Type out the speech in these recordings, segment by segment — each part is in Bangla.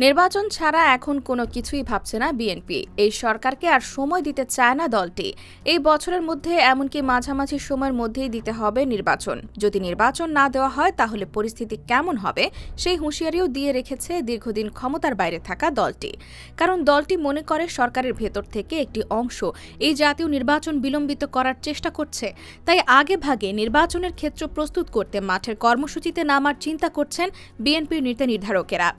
নির্বাচন ছাড়া এখন কোনো কিছুই ভাবছে না বিএনপি। এই সরকারকে আর সময় দিতে চায় না দলটি। এই বছরের মধ্যে এমনকি মাঝামাঝি সময়ের মধ্যেই দিতে হবে নির্বাচন। যদি নির্বাচন না দেওয়া হয় তাহলে পরিস্থিতি কেমন হবে সেই হুঁশিয়ারিও দিয়ে রেখেছে দীর্ঘদিন ক্ষমতার বাইরে থাকা দলটি। কারণ দলটি মনে করে সরকারের ভেতর থেকে একটি অংশ এই জাতীয় নির্বাচন বিলম্বিত করার চেষ্টা করছে। তাই আগে ভাগে নির্বাচনের ক্ষেত্র প্রস্তুত করতে মাঠের কর্মসূচিতে নামার চিন্তা করছেন বিএনপির নীতি নির্ধারকেরা।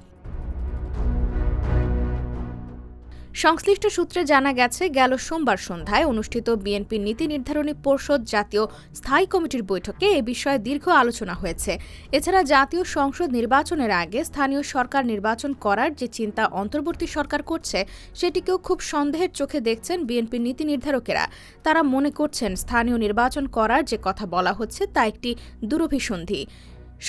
সংশ্লিষ্ট সূত্রে জানা গেছে, গেল সোমবার সন্ধ্যায় অনুষ্ঠিত বিএনপির নীতি নির্ধারণী পর্ষদ জাতীয় স্থায়ী কমিটির বৈঠকে এ বিষয়ে দীর্ঘ আলোচনা হয়েছে। এছাড়া জাতীয় সংসদ নির্বাচনের আগে স্থানীয় সরকার নির্বাচন করার যে চিন্তা অন্তর্বর্তী সরকার করছে সেটিকেও খুব সন্দেহের চোখে দেখছেন বিএনপির নীতি নির্ধারকেরা। তারা মনে করছেন স্থানীয় নির্বাচন করার যে কথা বলা হচ্ছে তা একটি দূরভিসন্ধি।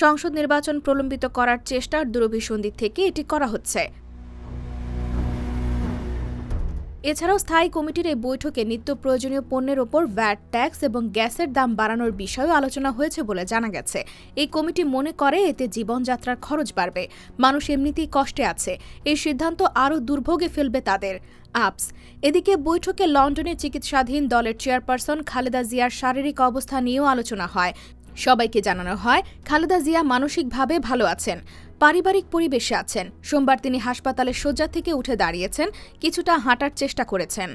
সংসদ নির্বাচন প্রলম্বিত করার চেষ্টার দূরভিসন্ধি থেকে এটি করা হচ্ছে। এছাড়াও স্থায়ী কমিটির এই বৈঠকে নিত্য প্রয়োজনীয় পণ্যের ওপর ভ্যাট ট্যাক্স এবং গ্যাসের দাম বাড়ানোর বিষয়েও আলোচনা হয়েছে বলে জানা গেছে। এই কমিটি মনে করে এতে জীবনযাত্রার খরচ বাড়বে, মানুষ এমনিতেই কষ্টে আছে, এই সিদ্ধান্ত আরও দুর্ভোগে ফেলবে তাদের। এদিকে বৈঠকে লন্ডনে চিকিৎসাধীন দলের চেয়ারপারসন খালেদা জিয়ার শারীরিক অবস্থা নিয়েও আলোচনা হয়। সবাইকে জানানো হয় খালেদা জিয়া মানসিকভাবে ভালো আছেন, পারিবারিক পরিবেশে আছেন। সোমবার তিনি হাসপাতালের শয্যা থেকে উঠে দাঁড়িয়েছেন, কিছুটা হাঁটার চেষ্টা করেছেন।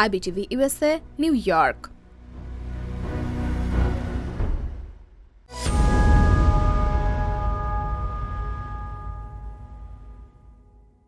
IBTV USA, new York.